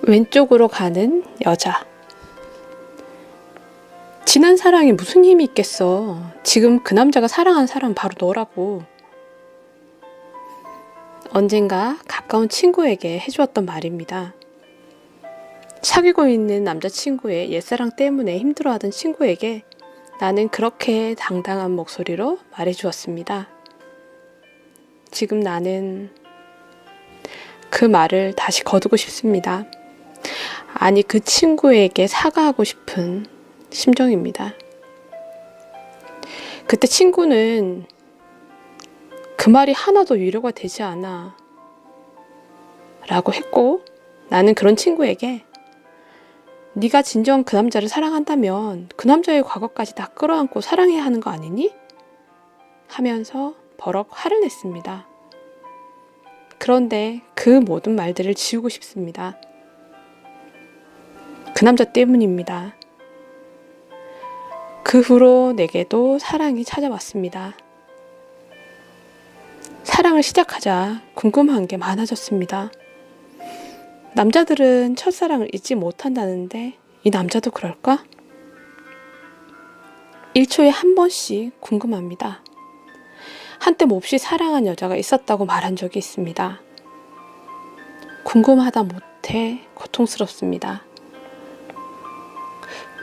왼쪽으로 가는 여자. 지난 사랑에 무슨 힘이 있겠어. 지금 그 남자가 사랑하는 사람은 바로 너라고. 언젠가 가까운 친구에게 해주었던 말입니다. 사귀고 있는 남자친구의 옛사랑 때문에 힘들어하던 친구에게 나는 그렇게 당당한 목소리로 말해주었습니다. 지금 나는 그 말을 다시 거두고 싶습니다. 아니, 그 친구에게 사과하고 싶은 심정입니다. 그때 친구는 그 말이 하나도 위로가 되지 않아 라고 했고, 나는 그런 친구에게 네가 진정 그 남자를 사랑한다면 그 남자의 과거까지 다 끌어안고 사랑해야 하는 거 아니니? 하면서 버럭 화를 냈습니다. 그런데 그 모든 말들을 지우고 싶습니다. 그 남자 때문입니다. 그 후로 내게도 사랑이 찾아왔습니다. 사랑을 시작하자 궁금한 게 많아졌습니다. 남자들은 첫사랑을 잊지 못한다는데 이 남자도 그럴까? 1초에 한 번씩 궁금합니다. 한때 몹시 사랑한 여자가 있었다고 말한 적이 있습니다. 궁금하다 못해 고통스럽습니다.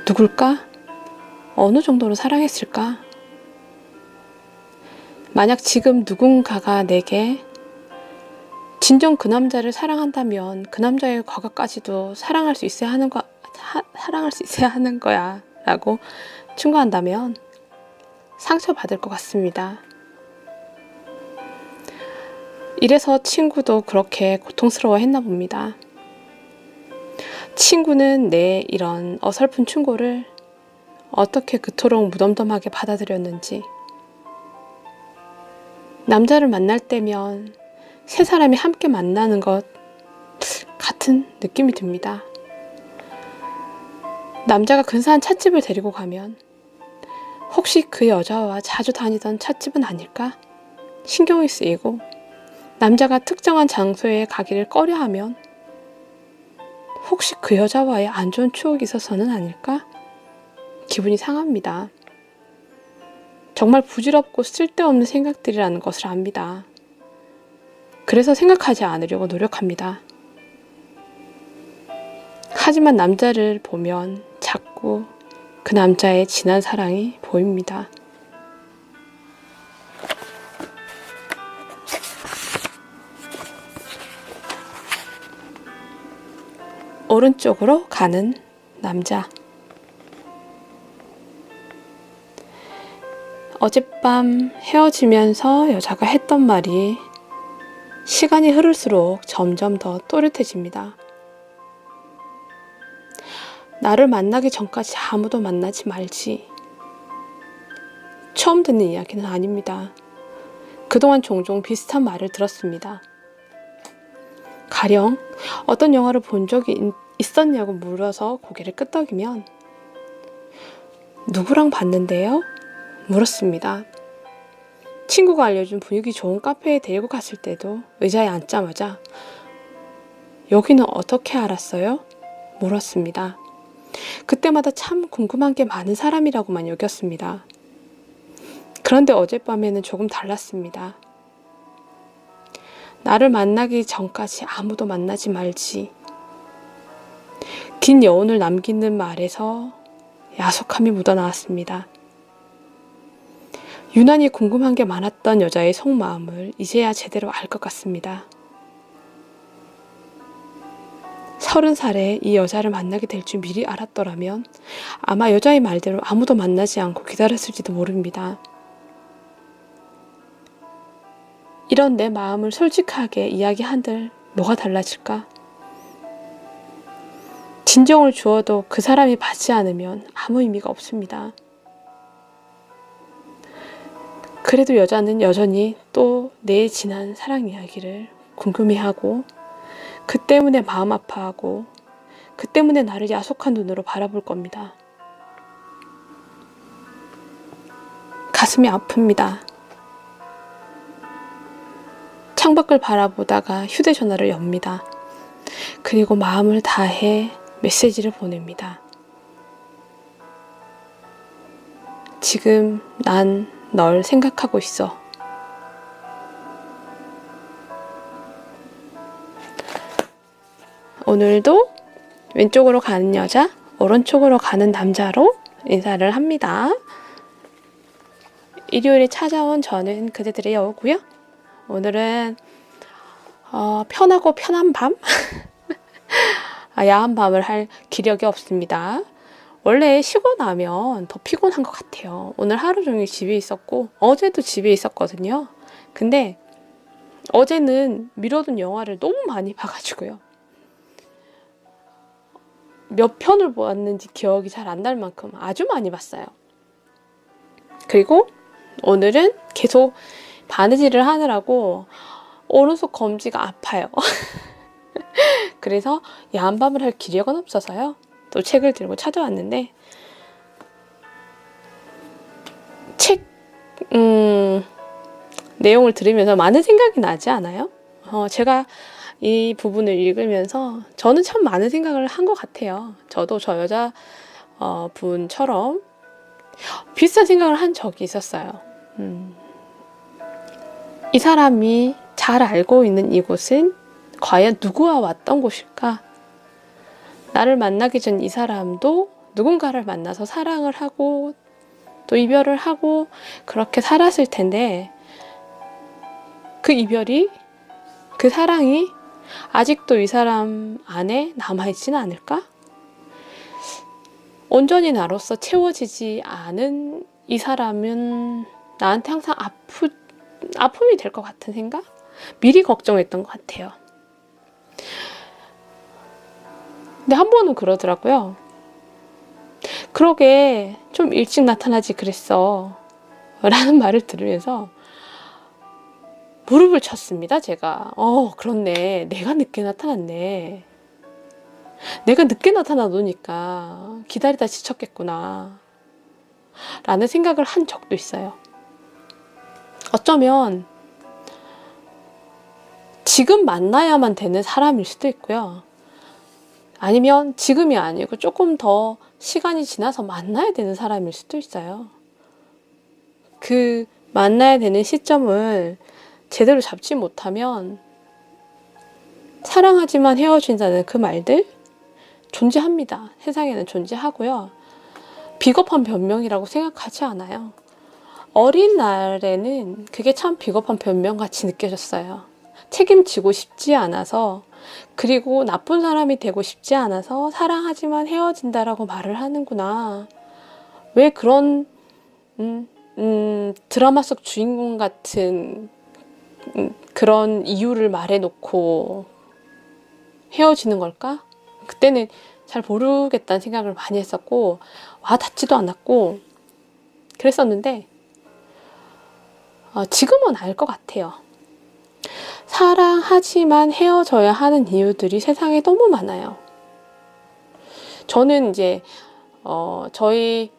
누굴까? 어느 정도로 사랑했을까? 만약 지금 누군가가 내게 진정 그 남자를 사랑한다면 그 남자의 과거까지도 사랑할 수 있어야 하는 거야 라고 충고한다면 상처받을 것 같습니다. 이래서 친구도 그렇게 고통스러워 했나 봅니다. 친구는 내 이런 어설픈 충고를 어떻게 그토록 무덤덤하게 받아들였는지. 남자를 만날 때면 세 사람이 함께 만나는 것 같은 느낌이 듭니다. 남자가 근사한 찻집을 데리고 가면 혹시 그 여자와 자주 다니던 찻집은 아닐까? 신경이 쓰이고, 남자가 특정한 장소에 가기를 꺼려하면 혹시 그 여자와의 안 좋은 추억이 있어서는 아닐까? 기분이 상합니다. 정말 부질없고 쓸데없는 생각들이라는 것을 압니다. 그래서 생각하지 않으려고 노력합니다. 하지만 남자를 보면 자꾸 그 남자의 진한 사랑이 보입니다. 오른쪽으로 가는 남자. 어젯밤 헤어지면서 여자가 했던 말이 시간이 흐를수록 점점 더 또렷해집니다. 나를 만나기 전까지 아무도 만나지 말지. 처음 듣는 이야기는 아닙니다. 그동안 종종 비슷한 말을 들었습니다. 가령 어떤 영화를 본 적이 있었냐고 물어서 고개를 끄덕이면 누구랑 봤는데요? 물었습니다. 친구가 알려준 분위기 좋은 카페에 데리고 갔을 때도 의자에 앉자마자 여기는 어떻게 알았어요? 물었습니다. 그때마다 참 궁금한 게 많은 사람이라고만 여겼습니다. 그런데 어젯밤에는 조금 달랐습니다. 나를 만나기 전까지 아무도 만나지 말지. 긴 여운을 남기는 말에서 야속함이 묻어나왔습니다. 유난히 궁금한 게 많았던 여자의 속마음을 이제야 제대로 알 것 같습니다. 30살에 이 여자를 만나게 될 줄 미리 알았더라면 아마 여자의 말대로 아무도 만나지 않고 기다렸을지도 모릅니다. 이런 내 마음을 솔직하게 이야기한들 뭐가 달라질까? 진정을 주어도 그 사람이 받지 않으면 아무 의미가 없습니다. 그래도 여자는 여전히 또 내 지난 사랑 이야기를 궁금해하고, 그 때문에 마음 아파하고, 그 때문에 나를 야속한 눈으로 바라볼 겁니다. 가슴이 아픕니다. 창밖을 바라보다가 휴대전화를 엽니다. 그리고 마음을 다해 메시지를 보냅니다. 지금 난 널 생각하고 있어. 오늘도 왼쪽으로 가는 여자, 오른쪽으로 가는 남자로 인사를 합니다. 일요일에 찾아온 저는 그대들의 여우고요. 오늘은 편하고 편한 밤? 야한 밤을 할 기력이 없습니다. 원래 쉬고 나면 더 피곤한 것 같아요. 오늘 하루 종일 집에 있었고 어제도 집에 있었거든요. 근데 어제는 미뤄둔 영화를 너무 많이 봐가지고요. 몇 편을 보았는지 기억이 잘 안 날 만큼 아주 많이 봤어요. 그리고 오늘은 계속 바느질을 하느라고 오른손 검지가 아파요. 그래서 야한 밤을 할 기력은 없어서요. 또 책을 들고 찾아왔는데 책 내용을 들으면서 많은 생각이 나지 않아요? 제가 이 부분을 읽으면서 저는 참 많은 생각을 한 것 같아요. 저도 저 여자 분처럼 비슷한 생각을 한 적이 있었어요. 이 사람이 잘 알고 있는 이곳은 과연 누구와 왔던 곳일까? 나를 만나기 전 이 사람도 누군가를 만나서 사랑을 하고 또 이별을 하고 그렇게 살았을 텐데 그 이별이, 그 사랑이 아직도 이 사람 안에 남아있지는 않을까? 온전히 나로서 채워지지 않은 이 사람은 나한테 항상 아픔이 될 것 같은 생각? 미리 걱정했던 것 같아요. 근데 한 번은 그러더라고요. 그러게 좀 일찍 나타나지 그랬어 라는 말을 들으면서 무릎을 쳤습니다. 제가 그렇네, 내가 늦게 나타났네, 내가 늦게 나타나 놓으니까 기다리다 지쳤겠구나 라는 생각을 한 적도 있어요. 어쩌면 지금 만나야만 되는 사람일 수도 있고요. 아니면 지금이 아니고 조금 더 시간이 지나서 만나야 되는 사람일 수도 있어요. 그 만나야 되는 시점을 제대로 잡지 못하면 사랑하지만 헤어진다는 그 말들 존재합니다. 세상에는 존재하고요. 비겁한 변명이라고 생각하지 않아요. 어린 날에는 그게 참 비겁한 변명같이 느껴졌어요. 책임지고 싶지 않아서, 그리고 나쁜 사람이 되고 싶지 않아서 사랑하지만 헤어진다라고 말을 하는구나. 왜 그런 드라마 속 주인공 같은 그런 이유를 말해놓고 헤어지는 걸까? 그때는 잘 모르겠다는 생각을 많이 했었고 와 닿지도 않았고 그랬었는데 지금은 알 것 같아요. 사랑하지만 헤어져야 하는 이유들이 세상에 너무 많아요. 저는 이제 저희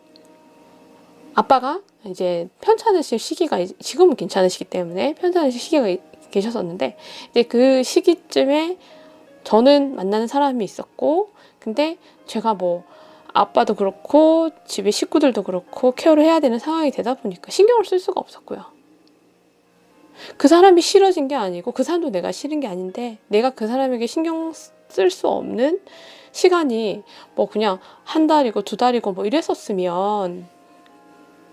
아빠가 이제 편찮으실 시기가, 지금은 괜찮으시기 때문에 편찮으실 시기가 계셨었는데 이제 그 시기쯤에 저는 만나는 사람이 있었고, 근데 제가 뭐 아빠도 그렇고 집에 식구들도 그렇고 케어를 해야 되는 상황이 되다 보니까 신경을 쓸 수가 없었고요. 그 사람이 싫어진 게 아니고 그 사람도 내가 싫은 게 아닌데 내가 그 사람에게 신경 쓸 수 없는 시간이 뭐 그냥 한 달이고 두 달이고 뭐 이랬었으면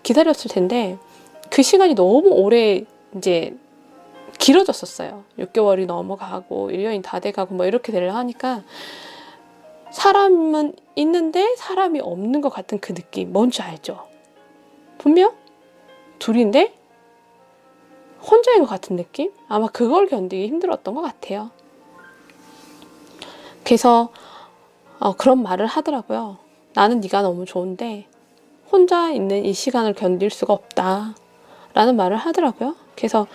기다렸을 텐데 그 시간이 너무 오래 이제 길어졌었어요. 6개월이 넘어가고 1년이 다 돼가고 뭐 이렇게 되려 하니까 사람은 있는데 사람이 없는 것 같은 그 느낌 뭔지 알죠? 분명 둘인데 혼자인 것 같은 느낌? 아마 그걸 견디기 힘들었던 것 같아요. 그래서 그런 말을 하더라고요. 나는 네가 너무 좋은데 혼자 있는 이 시간을 견딜 수가 없다 라는 말을 하더라고요. 그래서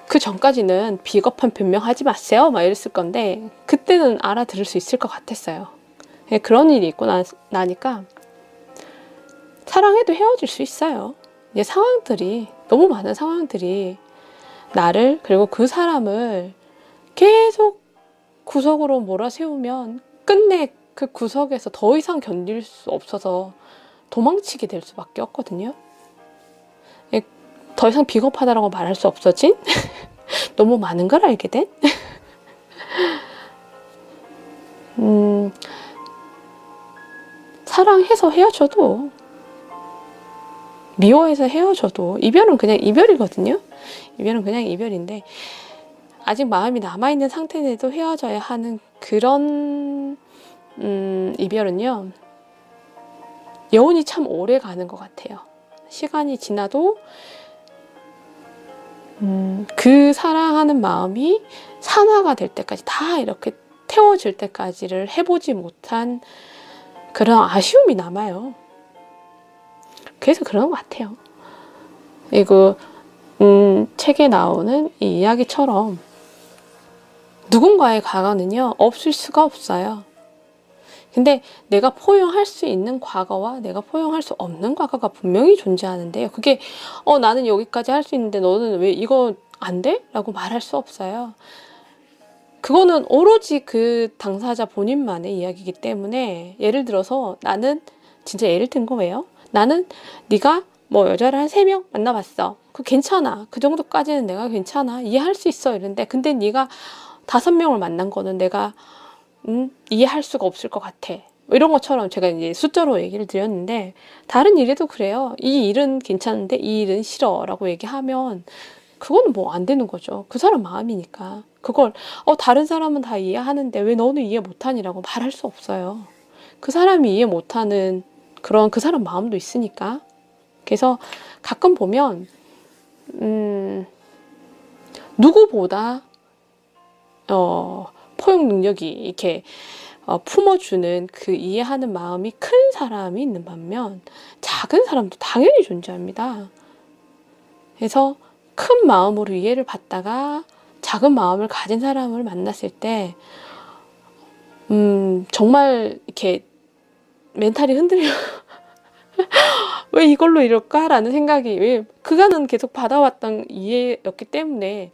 그 전까지는 비겁한 변명하지 마세요 막 이랬을 건데 그때는 알아들을 수 있을 것 같았어요. 그런 일이 있고 나니까 사랑해도 헤어질 수 있어요. 이제 상황들이 너무 많은 상황들이 나를 그리고 그 사람을 계속 구석으로 몰아세우면 끝내 그 구석에서 더 이상 견딜 수 없어서 도망치게 될 수밖에 없거든요. 더 이상 비겁하다라고 말할 수 없어진 너무 많은 걸 알게 된 사랑해서 헤어져도, 미워해서 헤어져도 이별은 그냥 이별이거든요. 이별은 그냥 이별인데, 아직 마음이 남아있는 상태에도 헤어져야 하는 그런 이별은요, 여운이 참 오래 가는 것 같아요. 시간이 지나도 그 사랑하는 마음이 산화가 될 때까지, 다 이렇게 태워질 때까지를 해보지 못한 그런 아쉬움이 남아요. 그래서 그런 것 같아요. 이거 책에 나오는 이 이야기처럼 누군가의 과거는요, 없을 수가 없어요. 근데 내가 포용할 수 있는 과거와 내가 포용할 수 없는 과거가 분명히 존재하는데요. 그게 나는 여기까지 할 수 있는데 너는 왜 이거 안 돼? 라고 말할 수 없어요. 그거는 오로지 그 당사자 본인만의 이야기이기 때문에, 예를 들어서 나는, 진짜 예를 든 거예요. 나는 네가 뭐 여자를 한 3명 만나봤어. 그 괜찮아. 그 정도까지는 내가 괜찮아. 이해할 수 있어. 이런데 근데 네가 5명을 만난 거는 내가 이해할 수가 없을 것 같아. 이런 것처럼 제가 이제 숫자로 얘기를 드렸는데, 다른 일에도 그래요. 이 일은 괜찮은데 이 일은 싫어 라고 얘기하면 그거는 뭐 안 되는 거죠. 그 사람 마음이니까. 그걸 다른 사람은 다 이해하는데 왜 너는 이해 못하니라고 말할 수 없어요. 그 사람이 이해 못하는 그런 그 사람 마음도 있으니까. 그래서 가끔 보면 누구보다 포용 능력이 이렇게 품어주는, 그 이해하는 마음이 큰 사람이 있는 반면 작은 사람도 당연히 존재합니다. 그래서 큰 마음으로 이해를 받다가 작은 마음을 가진 사람을 만났을 때 정말 이렇게 멘탈이 흔들려. 왜 이걸로 이럴까라는 생각이, 왜 그간은 계속 받아왔던 이해였기 때문에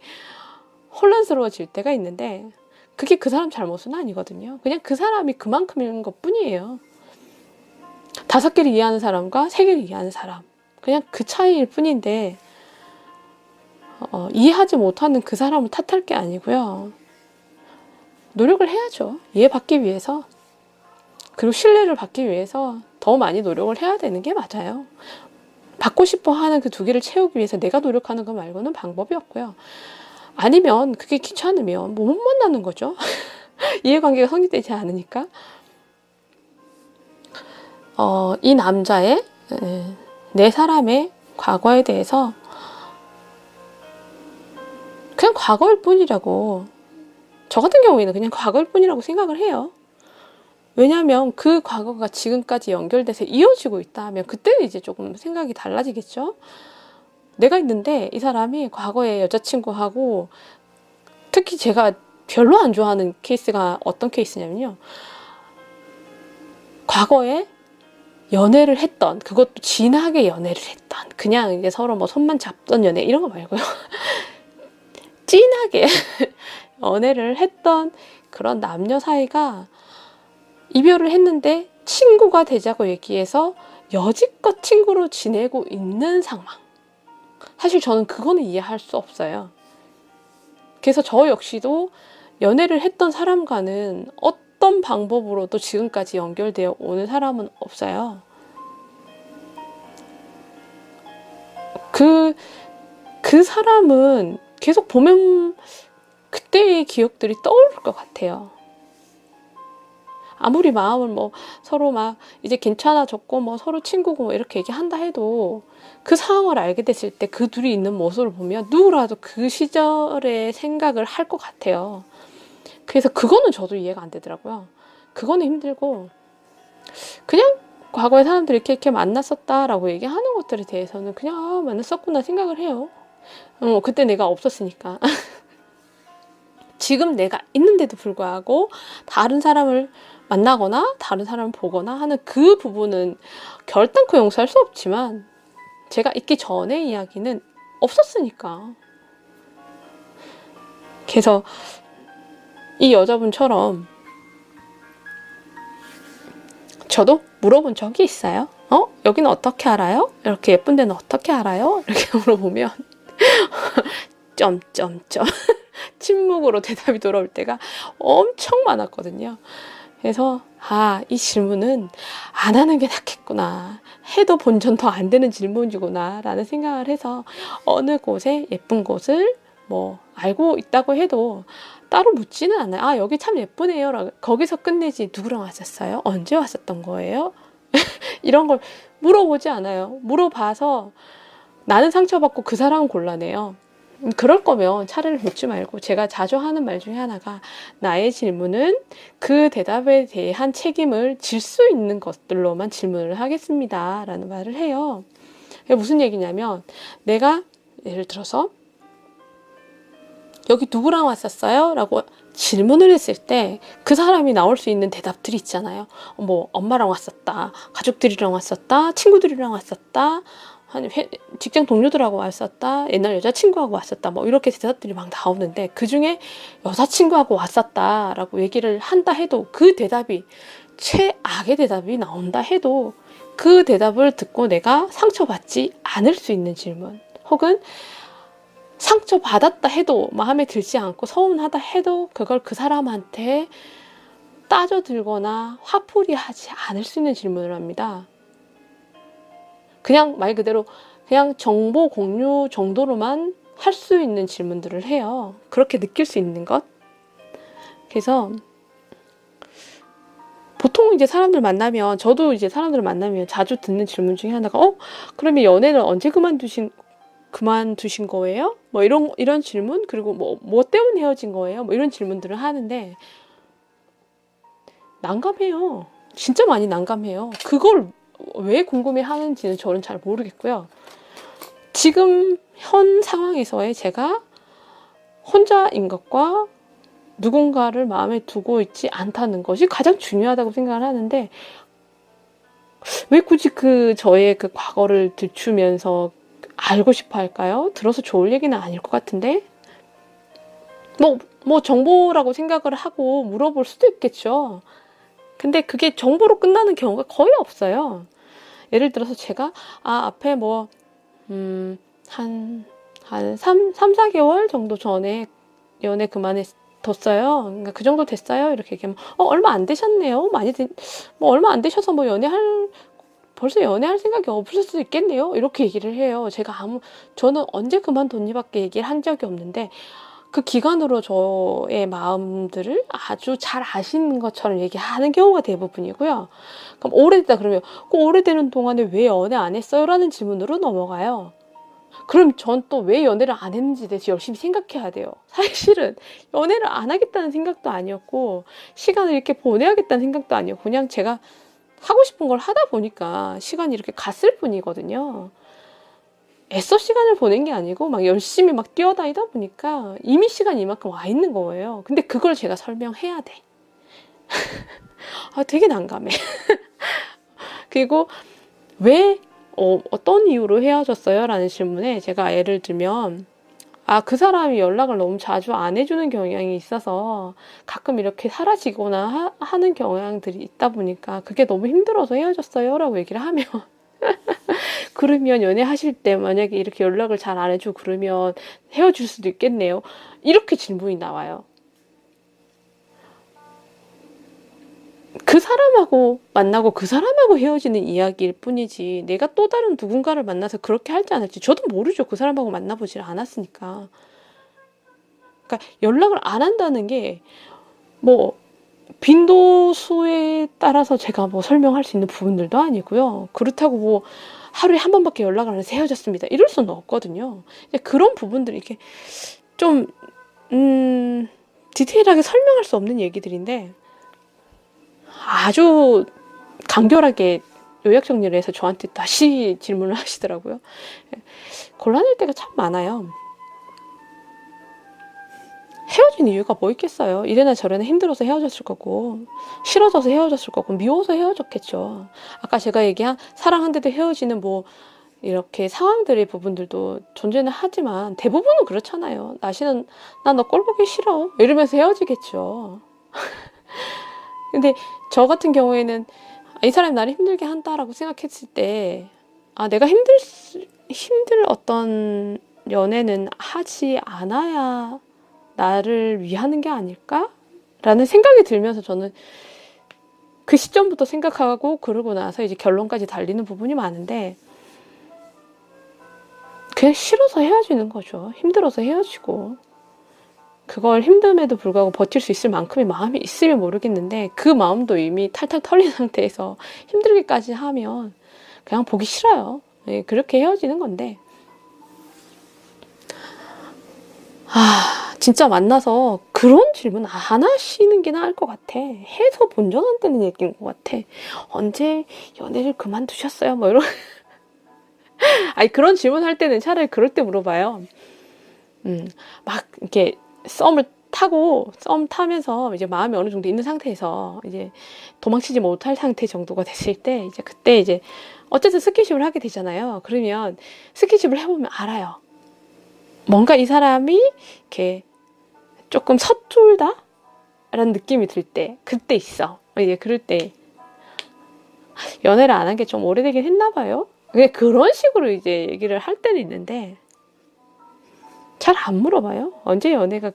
혼란스러워질 때가 있는데, 그게 그 사람 잘못은 아니거든요. 그냥 그 사람이 그만큼인 것 뿐이에요. 5개를 이해하는 사람과 3개를 이해하는 사람, 그냥 그 차이일 뿐인데, 이해하지 못하는 그 사람을 탓할 게 아니고요. 노력을 해야죠. 이해받기 위해서. 그리고 신뢰를 받기 위해서 더 많이 노력을 해야 되는 게 맞아요. 받고 싶어 하는 그 2개를 채우기 위해서 내가 노력하는 거 말고는 방법이 없고요. 아니면 그게 귀찮으면 못 만나는 거죠. 이해관계가 성립되지 않으니까. 이 남자의, 내 사람의 과거에 대해서 그냥 과거일 뿐이라고, 저 같은 경우에는 그냥 과거일 뿐이라고 생각을 해요. 왜냐하면 그 과거가 지금까지 연결돼서 이어지고 있다 하면 그때는 이제 조금 생각이 달라지겠죠. 내가 있는데 이 사람이 과거에 여자친구하고, 특히 제가 별로 안 좋아하는 케이스가 어떤 케이스냐면요, 과거에 연애를 했던, 그것도 진하게 연애를 했던, 그냥 이제 서로 뭐 손만 잡던 연애 이런 거 말고요. 진하게 연애를 했던 그런 남녀 사이가 이별을 했는데 친구가 되자고 얘기해서 여지껏 친구로 지내고 있는 상황. 사실 저는 그거는 이해할 수 없어요. 그래서 저 역시도 연애를 했던 사람과는 어떤 방법으로도 지금까지 연결되어 오는 사람은 없어요. 그 사람은 계속 보면 그때의 기억들이 떠오를 것 같아요. 아무리 마음을 뭐 서로 막 이제 괜찮아졌고 뭐 서로 친구고 뭐 이렇게 얘기한다 해도 그 상황을 알게 됐을 때 그 둘이 있는 모습을 보면 누구라도 그 시절의 생각을 할 것 같아요. 그래서 그거는 저도 이해가 안 되더라고요. 그거는 힘들고, 그냥 과거에 사람들이 이렇게 만났었다라고 얘기하는 것들에 대해서는 그냥 만났었구나 생각을 해요. 그때 내가 없었으니까. 지금 내가 있는데도 불구하고 다른 사람을 만나거나 다른 사람을 보거나 하는 그 부분은 결단코 용서할 수 없지만, 제가 있기 전의 이 여자분처럼 저도 물어본 적이 있어요. 여기는 어떻게 알아요? 이렇게 예쁜 데는 어떻게 알아요? 이렇게 물어보면 점점점 침묵으로 대답이 돌아올 때가 엄청 많았거든요. 그래서 이 질문은 안 하는 게 낫겠구나. 해도 본전 더 안 되는 질문이구나 라는 생각을 해서 어느 곳에 예쁜 곳을 뭐 알고 있다고 해도 따로 묻지는 않아요. 여기 참 예쁘네요. 거기서 끝내지. 누구랑 왔었어요? 언제 왔었던 거예요? 이런 걸 물어보지 않아요. 물어봐서 나는 상처받고 그 사람은 곤란해요. 그럴 거면 차라리 묻지 말고, 제가 자주 하는 말 중에 하나가, 나의 질문은 그 대답에 대한 책임을 질 수 있는 것들로만 질문을 하겠습니다 라는 말을 해요. 무슨 얘기냐면, 내가 예를 들어서 여기 누구랑 왔었어요? 라고 질문을 했을 때 그 사람이 나올 수 있는 대답들이 있잖아요. 뭐 엄마랑 왔었다, 가족들이랑 왔었다, 친구들이랑 왔었다, 직장 동료들하고 왔었다, 옛날 여자친구하고 왔었다, 뭐 이렇게 대답들이 막 나오는데, 그 중에 여자친구하고 왔었다 라고 얘기를 한다 해도, 그 대답이 최악의 대답이 나온다 해도 그 대답을 듣고 내가 상처받지 않을 수 있는 질문, 혹은 상처받았다 해도 마음에 들지 않고 서운하다 해도 그걸 그 사람한테 따져들거나 화풀이하지 않을 수 있는 질문을 합니다. 그냥 말 그대로 그냥 정보 공유 정도로만 할 수 있는 질문들을 해요. 그렇게 느낄 수 있는 것. 그래서 보통 이제 사람들 만나면, 저도 이제 사람들 만나면 자주 듣는 질문 중에 하나가, 그러면 연애는 언제 그만두신 거예요? 뭐 이런 질문, 그리고 뭐 때문에 헤어진 거예요? 뭐 이런 질문들을 하는데, 난감해요. 진짜 많이 난감해요. 그걸 왜 궁금해 하는지는 저는 잘 모르겠고요. 지금 현 상황에서의 제가 혼자인 것과 누군가를 마음에 두고 있지 않다는 것이 가장 중요하다고 생각을 하는데, 왜 굳이 저의 그 과거를 들추면서 알고 싶어 할까요? 들어서 좋을 얘기는 아닐 것 같은데, 뭐 정보라고 생각을 하고 물어볼 수도 있겠죠. 근데 그게 정보로 끝나는 경우가 거의 없어요. 예를 들어서 제가 앞에 한 3-4개월 정도 전에 연애 그만뒀어요. 그러니까 그 정도 됐어요. 이렇게 얘기하면 얼마 안 되셨네요. 얼마 안 되셔서 벌써 연애할 생각이 없을 수도 있겠네요. 이렇게 얘기를 해요. 저는 언제 그만뒀니밖에 얘기를 한 적이 없는데, 그 기간으로 저의 마음들을 아주 잘 아시는 것처럼 얘기하는 경우가 대부분이고요. 그럼 오래됐다 그러면, 그 오래되는 동안에 왜 연애 안 했어요? 라는 질문으로 넘어가요. 그럼 전 또 왜 연애를 안 했는지 대해서 열심히 생각해야 돼요. 사실은 연애를 안 하겠다는 생각도 아니었고, 시간을 이렇게 보내야겠다는 생각도 아니었고, 그냥 제가 하고 싶은 걸 하다 보니까 시간이 이렇게 갔을 뿐이거든요. 애써 시간을 보낸 게 아니고 막 열심히 막 뛰어다니다 보니까 이미 시간이 이만큼 와 있는 거예요. 근데 그걸 제가 설명해야 돼. 되게 난감해. 그리고 왜 어떤 이유로 헤어졌어요? 라는 질문에 제가 예를 들면, 그 사람이 연락을 너무 자주 안 해주는 경향이 있어서 가끔 이렇게 사라지거나 하는 경향들이 있다 보니까 그게 너무 힘들어서 헤어졌어요 라고 얘기를 하면 그러면 연애하실 때 만약에 이렇게 연락을 잘 안 해주고 그러면 헤어질 수도 있겠네요. 이렇게 질문이 나와요. 그 사람하고 만나고 그 사람하고 헤어지는 이야기일 뿐이지, 내가 또 다른 누군가를 만나서 그렇게 할지 안 할지 저도 모르죠. 그 사람하고 만나보질 않았으니까. 그러니까 연락을 안 한다는 게 빈도수에 따라서 제가 설명할 수 있는 부분들도 아니고요. 그렇다고 하루에 한 번밖에 연락을 안 해서 헤어졌습니다, 이럴 수는 없거든요. 그런 부분들이 이렇게 좀 디테일하게 설명할 수 없는 얘기들인데, 아주 간결하게 요약 정리를 해서 저한테 다시 질문을 하시더라고요. 곤란할 때가 참 많아요. 헤어진 이유가 뭐 있겠어요. 이래나 저래나 힘들어서 헤어졌을 거고, 싫어져서 헤어졌을 거고, 미워서 헤어졌겠죠. 아까 제가 얘기한 사랑한데도 헤어지는 이렇게 상황들의 부분들도 존재는 하지만 대부분은 그렇잖아요. 나 너 꼴 보기 싫어 이러면서 헤어지겠죠. 근데 저 같은 경우에는 이 사람이 나를 힘들게 한다라고 생각했을 때 내가 힘들 어떤 연애는 하지 않아야 나를 위하는 게 아닐까? 라는 생각이 들면서 저는 그 시점부터 생각하고 그러고 나서 이제 결론까지 달리는 부분이 많은데 그냥 싫어서 헤어지는 거죠. 힘들어서 헤어지고 그걸 힘듦에도 불구하고 버틸 수 있을 만큼의 마음이 있으면 모르겠는데 그 마음도 이미 탈탈 털린 상태에서 힘들게까지 하면 그냥 보기 싫어요. 그렇게 헤어지는 건데 진짜 만나서 그런 질문 안 하시는 게 나을 것 같아. 해서 본전 안 되는 얘기인 것 같아. 언제 연애를 그만두셨어요? 뭐 이런 그런 질문 할 때는 차라리 그럴 때 물어봐요. 막 이렇게 썸 타면서 이제 마음이 어느 정도 있는 상태에서 이제 도망치지 못할 상태 정도가 됐을 때 이제 그때 이제 어쨌든 스킨십을 하게 되잖아요. 그러면 스킨십을 해보면 알아요. 뭔가 이 사람이 이렇게 조금 서툴다? 라는 느낌이 들 때, 그때 있어. 이제 그럴 때 연애를 안 한 게 좀 오래되긴 했나 봐요. 그런 식으로 이제 얘기를 할 때는 있는데 잘 안 물어봐요. 언제 연애가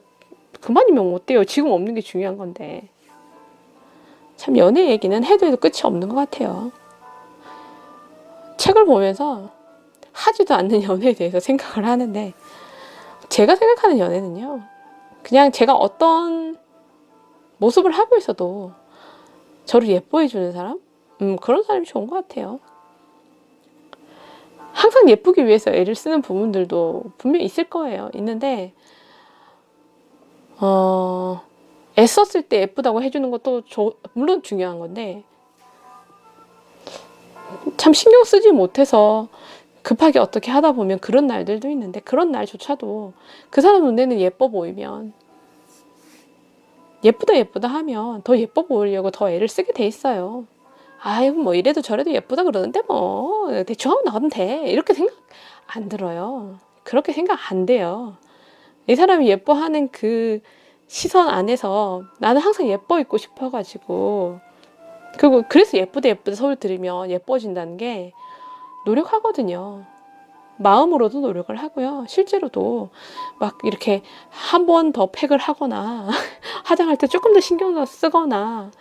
그만이면 어때요? 지금 없는 게 중요한 건데. 참 연애 얘기는 해도 끝이 없는 것 같아요. 책을 보면서 하지도 않는 연애에 대해서 생각을 하는데 제가 생각하는 연애는요. 그냥 제가 어떤 모습을 하고 있어도 저를 예뻐해주는 사람? 그런 사람이 좋은 것 같아요. 항상 예쁘기 위해서 애를 쓰는 부분들도 분명히 있을 거예요. 있는데 애썼을 때 예쁘다고 해주는 것도 물론 중요한 건데 참 신경 쓰지 못해서 급하게 어떻게 하다 보면 그런 날들도 있는데 그런 날조차도 그 사람 눈에는 예뻐 보이면 예쁘다 하면 더 예뻐 보이려고 더 애를 쓰게 돼 있어요. 아이고 뭐 이래도 저래도 예쁘다 그러는데 뭐 대충 하고 나가면 돼 이렇게 생각 안 들어요. 그렇게 생각 안 돼요. 이 사람이 예뻐하는 그 시선 안에서 나는 항상 예뻐 있고 싶어가지고 그리고 그래서 예쁘다 소리 들으면 예뻐진다는 게 노력하거든요. 마음으로도 노력을 하고요. 실제로도 막 이렇게 한 번 더 팩을 하거나 화장할 때 조금 더 신경 쓰거나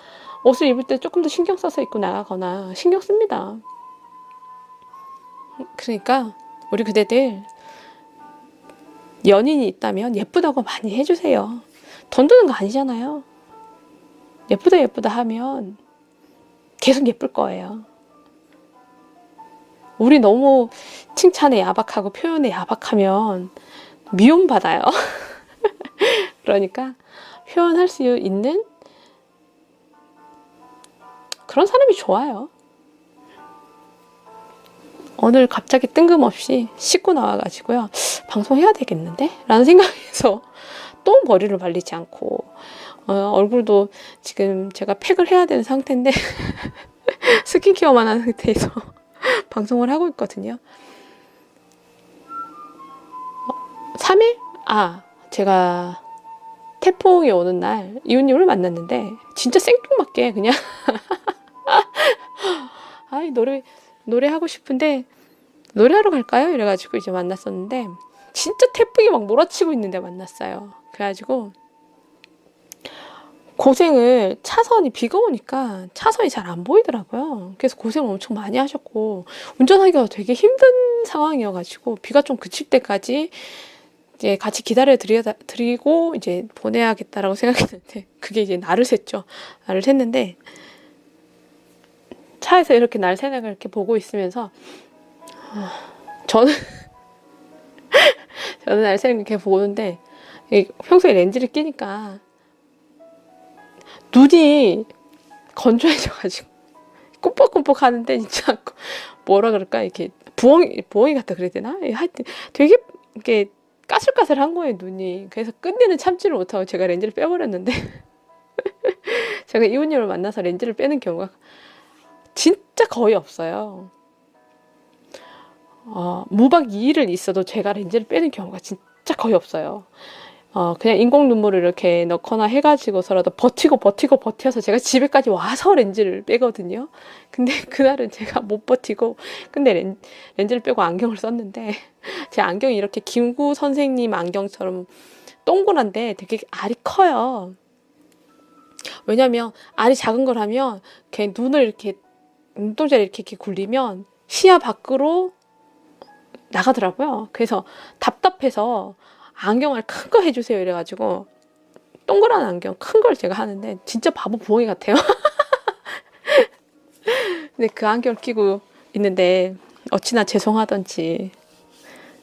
옷을 입을 때 조금 더 신경 써서 입고 나가거나 신경 씁니다. 그러니까 우리 그대들 연인이 있다면 예쁘다고 많이 해주세요. 돈 드는 거 아니잖아요. 예쁘다 하면 계속 예쁠 거예요. 우리 너무 칭찬에 야박하고 표현에 야박하면 미움받아요. 그러니까 표현할 수 있는 그런 사람이 좋아요. 오늘 갑자기 뜬금없이 씻고 나와가지고요. 방송해야 되겠는데? 라는 생각에서 또 머리를 말리지 않고 얼굴도 지금 제가 팩을 해야 되는 상태인데 스킨케어만 한 상태에서 방송을 하고 있거든요. 3일? 제가 태풍이 오는 날 이웃님을 만났는데 진짜 생뚱맞게 그냥 노래하고 싶은데 노래하러 갈까요? 이래가지고 이제 만났었는데 진짜 태풍이 막 몰아치고 있는데 만났어요. 그래가지고 고생을 차선이 비가 오니까 차선이 잘 안 보이더라고요. 그래서 고생을 엄청 많이 하셨고 운전하기가 되게 힘든 상황이어가지고 비가 좀 그칠 때까지 이제 같이 드리고 이제 보내야겠다라고 생각했는데 그게 이제 날을 샜죠. 날을 샜는데 차에서 이렇게 날 새는 걸 이렇게 보고 있으면서 저는 날 새는 걸 이렇게 보는데 평소에 렌즈를 끼니까 눈이 건조해져가지고 꼼뻑꼼뻑 하는데 진짜 뭐라 그럴까 이렇게 부엉이 같다 그래야 되나? 하여튼 되게 이렇게 까슬까슬한 거예요 눈이. 그래서 끝내는 참지를 못하고 제가 렌즈를 빼버렸는데 제가 이웃님을 만나서 렌즈를 빼는 경우가 진짜 거의 없어요. 무박 2일을 있어도 제가 렌즈를 빼는 경우가 진짜 거의 없어요. 그냥 인공 눈물을 이렇게 넣거나 해가지고서라도 버텨서 제가 집에까지 와서 렌즈를 빼거든요. 근데 그날은 제가 못 버티고, 근데 렌즈를 빼고 안경을 썼는데, 제 안경이 이렇게 김구 선생님 안경처럼 동그란데 되게 알이 커요. 왜냐면 알이 작은 걸 하면, 걔 눈을 이렇게, 눈동자를 이렇게 굴리면 시야 밖으로 나가더라고요. 그래서 답답해서 안경을 큰 거 해주세요 이래가지고 동그란 안경 큰 걸 제가 하는데 진짜 바보 부엉이 같아요. 근데 그 안경을 끼고 있는데 어찌나 죄송하던지,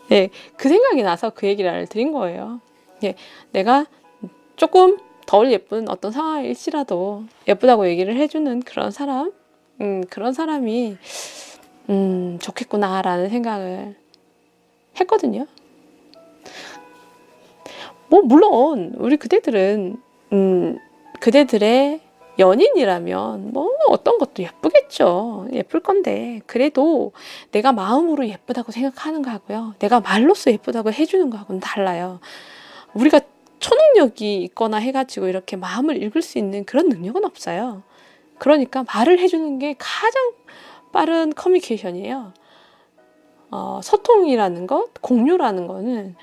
네, 그 생각이 나서 그 얘기를 드린 거예요. 네, 내가 조금 덜 예쁜 어떤 상황일지라도 예쁘다고 얘기를 해주는 그런 사람이 좋겠구나라는 생각을 했거든요. 물론 우리 그대들은 그대들의 연인이라면 어떤 것도 예쁘겠죠. 예쁠 건데, 그래도 내가 마음으로 예쁘다고 생각하는 거하고요, 내가 말로써 예쁘다고 해주는 거하고는 달라요. 우리가 초능력이 있거나 해가지고 이렇게 마음을 읽을 수 있는 그런 능력은 없어요. 그러니까 말을 해주는 게 가장 빠른 커뮤니케이션이에요. 소통이라는 것, 공유라는 거는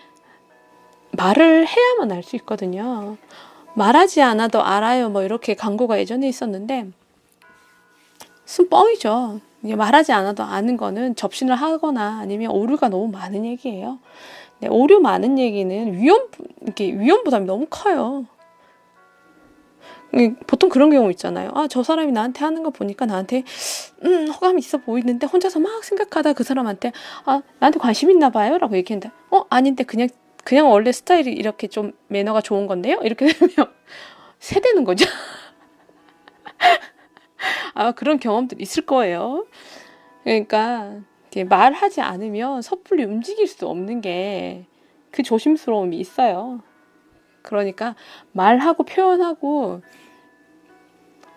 말을 해야만 알 수 있거든요. 말하지 않아도 알아요. 이렇게 광고가 예전에 있었는데, 뻥이죠. 말하지 않아도 아는 거는 접신을 하거나 아니면 오류가 너무 많은 얘기예요. 네, 오류 많은 얘기는 위험 부담이 너무 커요. 보통 그런 경우 있잖아요. 저 사람이 나한테 하는 거 보니까 나한테 호감이 있어 보이는데 혼자서 막 생각하다 그 사람한테 나한테 관심 있나 봐요 라고 얘기했는데 아닌데 그냥 원래 스타일이 이렇게 좀 매너가 좋은 건데요? 이렇게 되면 세대는 거죠. 그런 경험들이 있을 거예요. 그러니까 말하지 않으면 섣불리 움직일 수 없는 게 그 조심스러움이 있어요. 그러니까 말하고 표현하고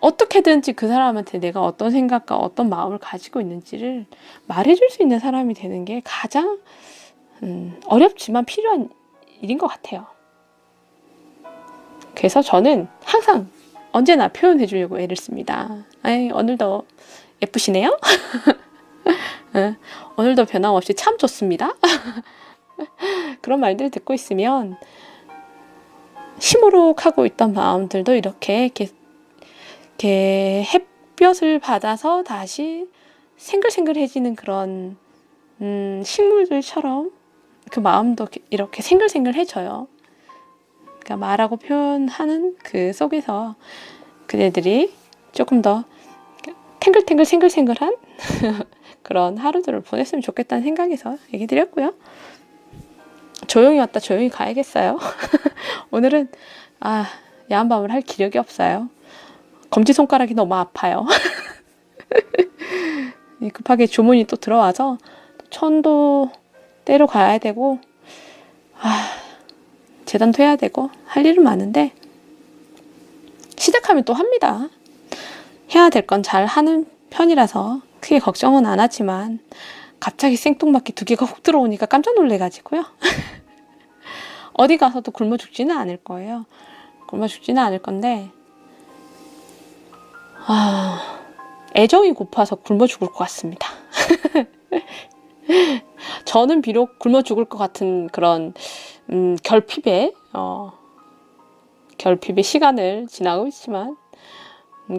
어떻게든지 그 사람한테 내가 어떤 생각과 어떤 마음을 가지고 있는지를 말해줄 수 있는 사람이 되는 게 가장 어렵지만 필요한 일인 것 같아요. 그래서 저는 항상 언제나 표현해 주려고 애를 씁니다. 오늘도 예쁘시네요. 오늘도 변함없이 참 좋습니다. 그런 말들 듣고 있으면 시무룩하고 있던 마음들도 이렇게 햇볕을 받아서 다시 생글생글해지는 그런 식물들처럼 그 마음도 이렇게 생글생글해져요. 그러니까 말하고 표현하는 그 속에서 그네들이 조금 더 탱글탱글 생글생글한 그런 하루들을 보냈으면 좋겠다는 생각에서 얘기 드렸고요. 조용히 왔다 조용히 가야겠어요. 오늘은 야한 밤을 할 기력이 없어요. 검지손가락이 너무 아파요. 급하게 주문이 또 들어와서 천도 떼러 가야 되고 재단도 해야 되고 할 일은 많은데 시작하면 또 합니다. 해야 될 건 잘 하는 편이라서 크게 걱정은 안 하지만 갑자기 생뚱맞게 2개가 훅 들어오니까 깜짝 놀래가지고요. 어디 가서도 굶어 죽지는 않을 거예요. 굶어 죽지는 않을 건데 애정이 고파서 굶어 죽을 것 같습니다. 저는 비록 굶어 죽을 것 같은 그런 결핍의 시간을 지나고 있지만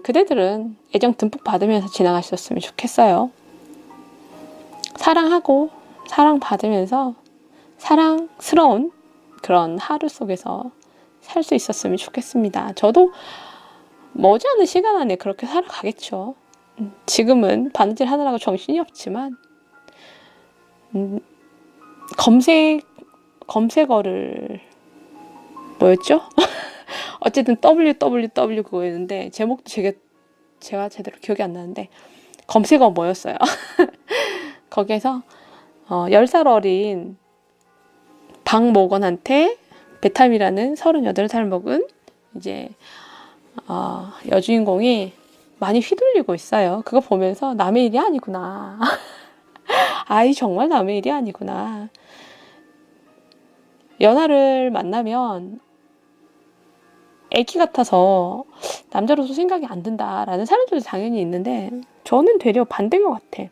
그대들은 애정 듬뿍 받으면서 지나가셨으면 좋겠어요. 사랑하고 사랑받으면서 사랑스러운 그런 하루 속에서 살 수 있었으면 좋겠습니다. 저도 머지않은 시간 안에 그렇게 살아가겠죠. 지금은 바느질 하느라고 정신이 없지만 검색어를 뭐였죠? 어쨌든 www 그거였는데 제목도 제가 제대로 기억이 안 나는데 검색어 뭐였어요? 거기에서 10살 어린 박모건한테 베탐이라는 38살 먹은 이제 여주인공이 많이 휘둘리고 있어요. 그거 보면서 남의 일이 아니구나. 아이 정말 남의 일이 아니구나. 연하를 만나면 애기 같아서 남자로서 생각이 안 든다라는 사람들도 당연히 있는데 저는 되려 반대인 것 같아.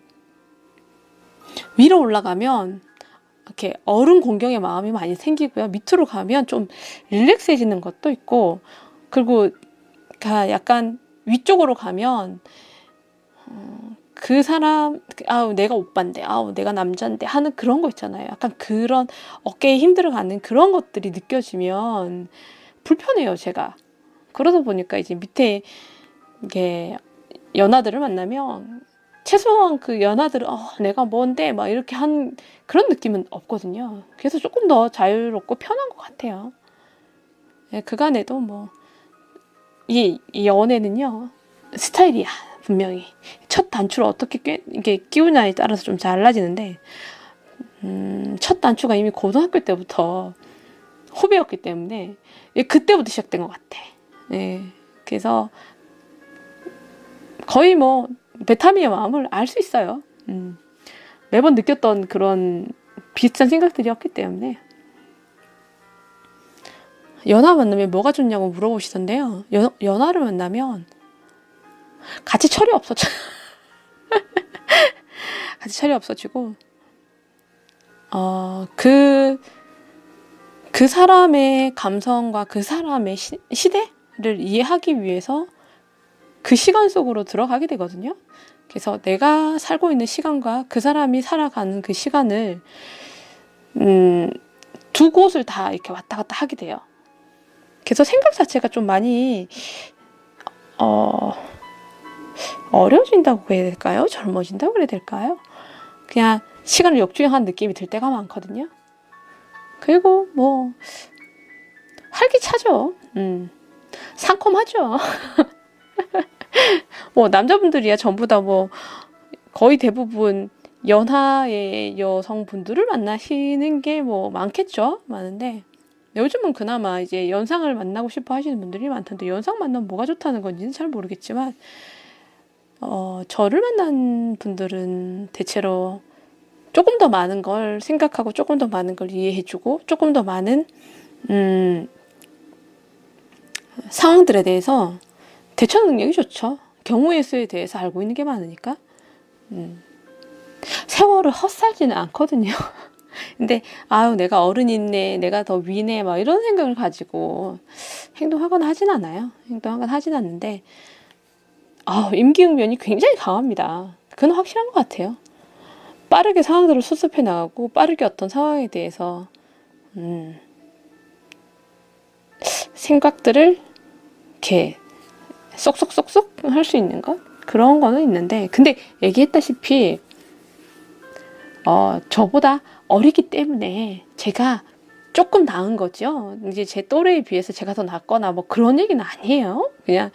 위로 올라가면 이렇게 어른 공경의 마음이 많이 생기고요. 밑으로 가면 좀 릴렉스해지는 것도 있고, 그리고 약간 위쪽으로 가면 그 사람, 아우 내가 오빠인데, 아우 내가 남자인데 하는 그런 거 있잖아요. 약간 그런 어깨에 힘들어가는 그런 것들이 느껴지면 불편해요, 제가. 그러다 보니까 이제 밑에 이게 연하들을 만나면 최소한 그 연하들은 내가 뭔데 막 이렇게 한 그런 느낌은 없거든요. 그래서 조금 더 자유롭고 편한 것 같아요. 예, 그간에도 뭐 이 연애는요 스타일이야. 분명히 첫 단추를 어떻게 이게 끼우냐에 따라서 좀 달라지는데 첫 단추가 이미 고등학교 때부터 후배였기 때문에 그때부터 시작된 것 같아. 예, 그래서 거의 뭐 베타미의 마음을 알 수 있어요. 매번 느꼈던 그런 비슷한 생각들이었기 때문에. 연하 만나면 뭐가 좋냐고 물어보시던데요. 연하를 만나면 같이 철이 없어져. 같이 철이 없어지고 그 사람의 감성과 그 사람의 시대를 이해하기 위해서 그 시간 속으로 들어가게 되거든요. 그래서 내가 살고 있는 시간과 그 사람이 살아가는 그 시간을 두 곳을 다 이렇게 왔다 갔다 하게 돼요. 그래서 생각 자체가 좀 많이 어려진다고 해야 될까요? 젊어진다고 해야 될까요? 그냥 시간을 역주행한 느낌이 들 때가 많거든요. 그리고 뭐 활기차죠. 상콤하죠. 뭐 남자분들이야 전부 다 뭐 거의 대부분 연하의 여성분들을 만나시는 게 뭐 많겠죠. 많은데 요즘은 그나마 이제 연상을 만나고 싶어 하시는 분들이 많던데 연상 만나면 뭐가 좋다는 건지는 잘 모르겠지만 저를 만난 분들은 대체로 조금 더 많은 걸 생각하고 조금 더 많은 걸 이해해주고 조금 더 많은 상황들에 대해서 대처 능력이 좋죠. 경우의 수에 대해서 알고 있는 게 많으니까. 세월을 헛살지는 않거든요. 근데 아유 내가 어른이네, 내가 더 위네 막 이런 생각을 가지고 행동하거나 하진 않아요. 행동하거나 하진 않는데 임기응변이 굉장히 강합니다. 그건 확실한 것 같아요. 빠르게 상황들을 수습해 나가고 빠르게 어떤 상황에 대해서 생각들을 이렇게 쏙쏙쏙쏙 할 수 있는 것 그런 거는 있는데, 근데 얘기했다시피 저보다 어리기 때문에 제가 조금 나은 거죠. 이제 제 또래에 비해서 제가 더 낫거나 뭐 그런 얘기는 아니에요. 그냥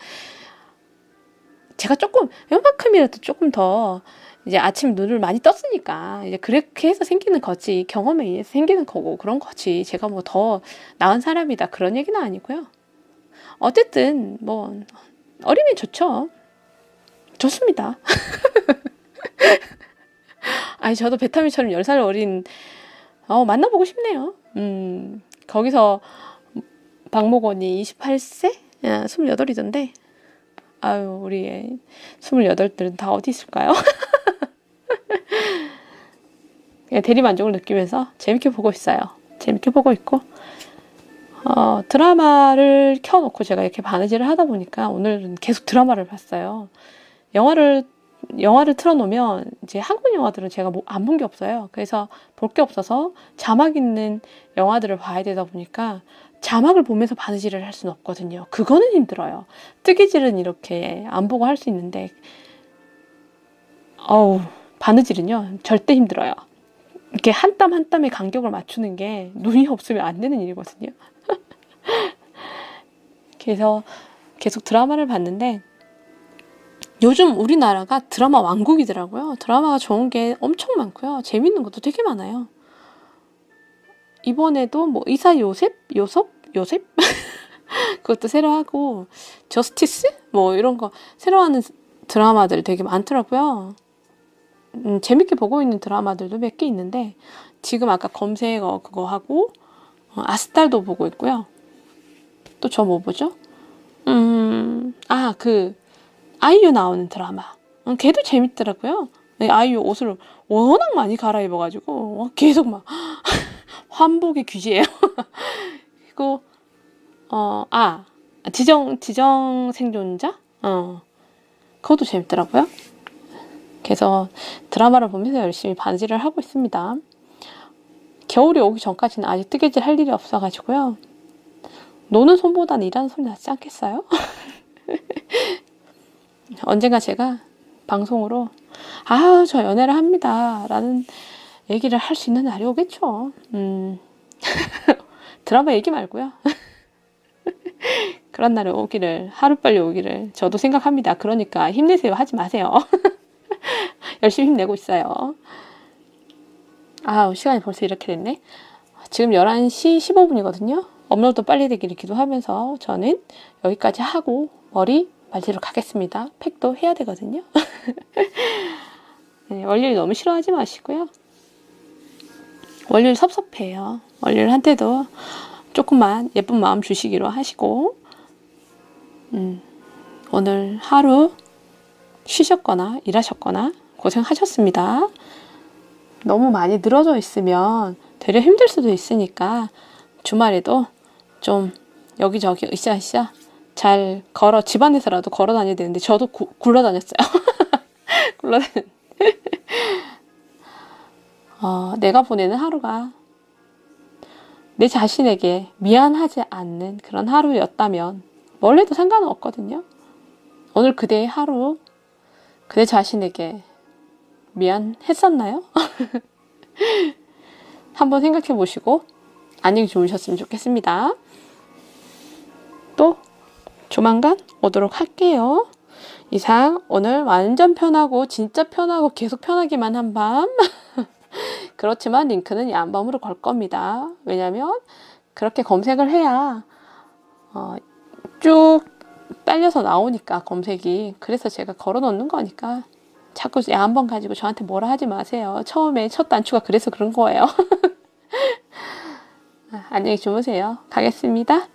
제가 조금 요만큼이라도 조금 더 이제 아침 눈을 많이 떴으니까 이제 그렇게 해서 생기는 거지, 경험에 의해서 생기는 거고 그런 거지, 제가 뭐 더 나은 사람이다 그런 얘기는 아니고요. 어쨌든 뭐 어리면 좋죠. 좋습니다. 아니 저도 베타민처럼 10살 어린 만나보고 싶네요. 거기서 박목원이 28세? 28이던데 아유 우리 28들은 다 어디 있을까요? 그냥 대리만족을 느끼면서 재밌게 보고 있어요. 재밌게 보고 있고 드라마를 켜놓고 제가 이렇게 바느질을 하다 보니까 오늘은 계속 드라마를 봤어요. 영화를 틀어놓으면 이제 한국 영화들은 제가 안 본 게 없어요. 그래서 볼 게 없어서 자막 있는 영화들을 봐야 되다 보니까 자막을 보면서 바느질을 할 수는 없거든요. 그거는 힘들어요. 뜨개질은 이렇게 안 보고 할 수 있는데 바느질은요 절대 힘들어요. 이렇게 한 땀 한 땀의 간격을 맞추는 게 눈이 없으면 안 되는 일이거든요. 그래서 계속 드라마를 봤는데 요즘 우리나라가 드라마 왕국이더라고요. 드라마가 좋은 게 엄청 많고요. 재밌는 것도 되게 많아요. 이번에도 뭐 의사 요셉? 그것도 새로 하고 저스티스? 뭐 이런 거 새로 하는 드라마들 되게 많더라고요. 재밌게 보고 있는 드라마들도 몇 개 있는데 지금 아까 검색어 그거 하고 아스달도 보고 있고요. 또 저 뭐 보죠? 그 아이유 나오는 드라마. 걔도 재밌더라고요. 아이유 옷을 워낙 많이 갈아입어가지고 계속 막 환복의 귀지예요. 그리고 지정 생존자? 그것도 재밌더라고요. 그래서 드라마를 보면서 열심히 바느질을 하고 있습니다. 겨울이 오기 전까지는 아직 뜨개질 할 일이 없어가지고요. 노는 손보다는 일하는 손이 낫지 않겠어요? 언젠가 제가 방송으로 저 연애를 합니다 라는 얘기를 할 수 있는 날이 오겠죠. 드라마 얘기 말고요. 그런 날이 오기를, 하루빨리 오기를 저도 생각합니다. 그러니까 힘내세요. 하지 마세요. 열심히 힘내고 있어요. 시간이 벌써 이렇게 됐네. 지금 11시 15분이거든요. 업로드 빨리 되기를 기도하면서 저는 여기까지 하고 머리 말리러 가겠습니다. 팩도 해야 되거든요. 네, 월요일 너무 싫어하지 마시고요. 월요일 섭섭해요. 월요일한테도 조금만 예쁜 마음 주시기로 하시고 오늘 하루 쉬셨거나 일하셨거나 고생하셨습니다. 너무 많이 늘어져 있으면 되려 힘들 수도 있으니까 주말에도 좀 여기저기 으쌰으쌰 잘 집안에서라도 걸어 다녀야 되는데 저도 굴러 다녔어요. 내가 보내는 하루가 내 자신에게 미안하지 않는 그런 하루였다면 뭘 해도 상관은 없거든요. 오늘 그대의 하루, 그대 자신에게 미안했었나요? 한번 생각해 보시고 안녕히 주무셨으면 좋겠습니다. 또 조만간 오도록 할게요. 이상 오늘 완전 편하고 진짜 편하고 계속 편하기만 한 밤. 그렇지만 링크는 얀밤으로 걸 겁니다. 왜냐면 그렇게 검색을 해야 쭉 딸려서 나오니까 검색이. 그래서 제가 걸어 놓는 거니까 자꾸 얀밤 가지고 저한테 뭐라 하지 마세요. 처음에 첫 단추가 그래서 그런 거예요. 안녕히 주무세요. 가겠습니다.